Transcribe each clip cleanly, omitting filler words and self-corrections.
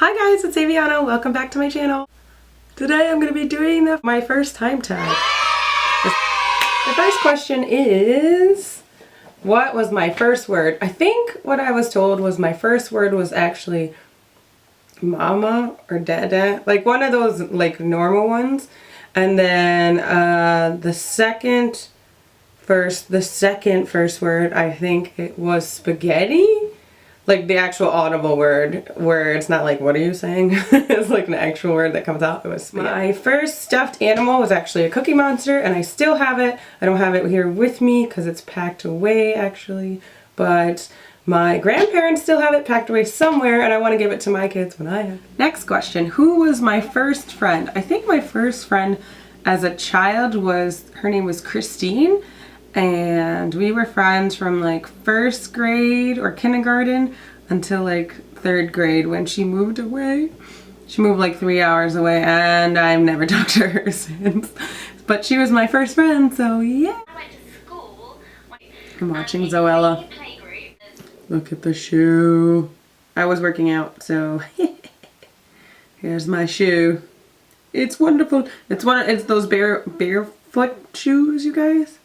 Hi guys, it's Aviana. Welcome back to my channel. Today I'm going to be doing my first time tag. The first question is, what was my first word? I think what I was told was my first word was actually mama or dada, like one of those like normal ones. And then the second first word, I think it was spaghetti. Like the actual audible word where it's not like, what are you saying? It's like an actual word that comes out. It was spaghetti. My first stuffed animal was actually a Cookie Monster, and I still have it. I don't have it here with me because it's packed away actually, but my grandparents still have it packed away somewhere, and I want to give it to my kids when I have it. Next question, who was my first friend? I think my first friend as a child her name was Christine. And we were friends from like first grade or kindergarten until like third grade when she moved away. She moved like 3 hours away, and I've never talked to her since. But she was my first friend, so yeah. I went to school. I'm watching Zoella. Look at the shoe. I was working out, so here's my shoe. It's wonderful. It's those barefoot shoes, you guys.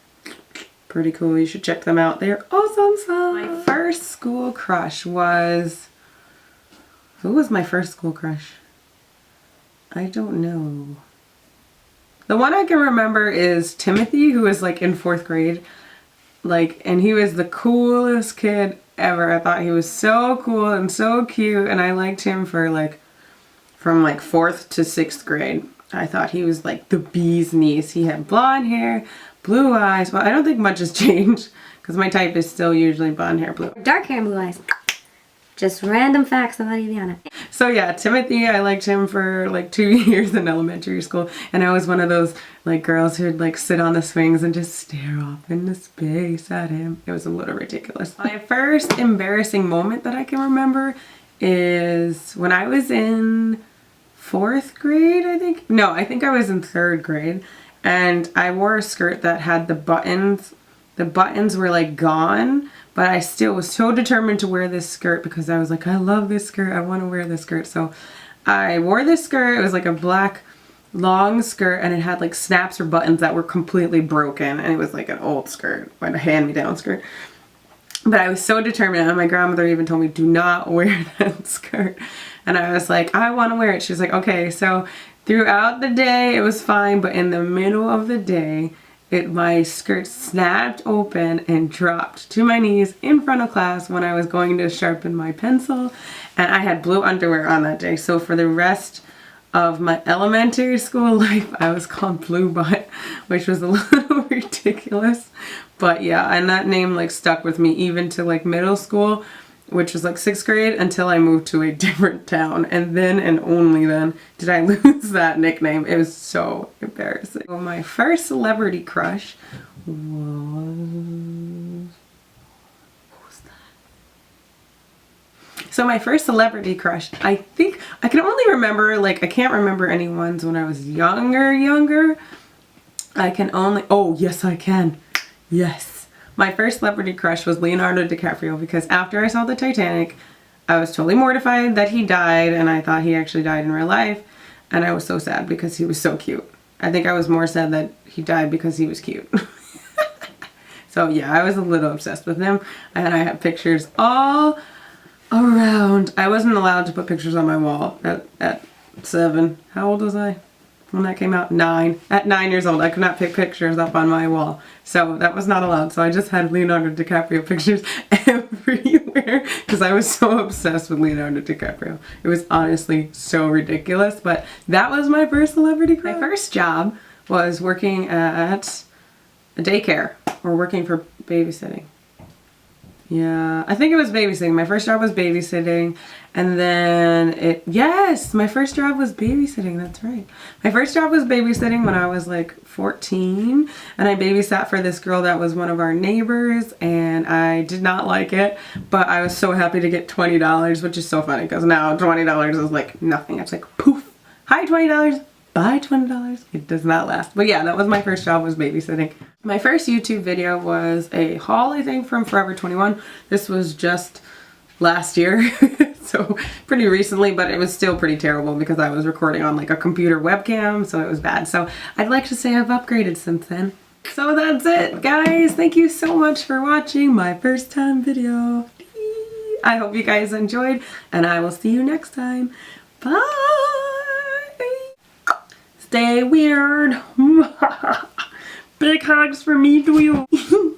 Pretty cool. You should check them out. They're awesome. My first school crush was... Who was my first school crush? I don't know. The one I can remember is Timothy, who was like in 4th grade. And he was the coolest kid ever. I thought he was so cool and so cute, and I liked him for from 4th to 6th grade. I thought he was like the bee's knees. He had blonde hair, blue eyes. Well, I don't think much has changed because my type is still usually blonde hair, blue. Dark hair and blue eyes. Just random facts about Aviana. So yeah, Timothy, I liked him for like 2 years in elementary school, and I was one of those like girls who'd like sit on the swings and just stare off into space at him. It was a little ridiculous. My first embarrassing moment that I can remember is when I was in 4th grade, I think. No, I think I was in 3rd grade. And I wore a skirt that had the buttons. The buttons were like gone, but I still was so determined to wear this skirt because I was like, I love this skirt. I want to wear this skirt. So I wore this skirt. It was like a black long skirt, and it had like snaps or buttons that were completely broken. And it was like an old skirt, like a hand-me-down skirt. But I was so determined, and my grandmother even told me, do not wear that skirt. And I was like, I want to wear it. She was like, okay. So throughout the day, it was fine, but in the middle of the day, my skirt snapped open and dropped to my knees in front of class when I was going to sharpen my pencil, and I had blue underwear on that day. So for the rest of my elementary school life, I was called Blue Butt, which was a little ridiculous. But yeah, and that name like stuck with me even to like middle school, which was like 6th grade, until I moved to a different town. And then and only then did I lose that nickname. It was so embarrassing. So my first celebrity crush was... Who was that? So my first celebrity crush, I think, I can only remember, like, I can't remember any ones when I was younger. I can only... Oh, yes I can. Yes. My first celebrity crush was Leonardo DiCaprio, because after I saw the Titanic, I was totally mortified that he died, and I thought he actually died in real life, and I was so sad because he was so cute. I think I was more sad that he died because he was cute. So yeah, I was a little obsessed with him, and I have pictures all around. I wasn't allowed to put pictures on my wall at 7. How old was I when that came out? 9. At 9 years old, I could not pick pictures up on my wall. So that was not allowed. So I just had Leonardo DiCaprio pictures everywhere because I was so obsessed with Leonardo DiCaprio. It was honestly so ridiculous, but that was my first celebrity crush. My first job was working at a daycare, or working for babysitting. Yeah, I think it was babysitting. My first job was babysitting, and then yes, my first job was babysitting, that's right. My first job was babysitting when I was like 14, and I babysat for this girl that was one of our neighbors, and I did not like it, but I was so happy to get $20, which is so funny because now $20 is like nothing. It's like poof, hi, $20. Buy $20. It does not last. But yeah, that was my first job, was babysitting. My first YouTube video was a haul, I think, from Forever 21. This was just last year. So pretty recently, but it was still pretty terrible because I was recording on like a computer webcam, so it was bad. So I'd like to say I've upgraded since then. So that's it, guys. Thank you so much for watching my first time video. I hope you guys enjoyed, and I will see you next time. Bye. Stay weird. Big hugs for me to you.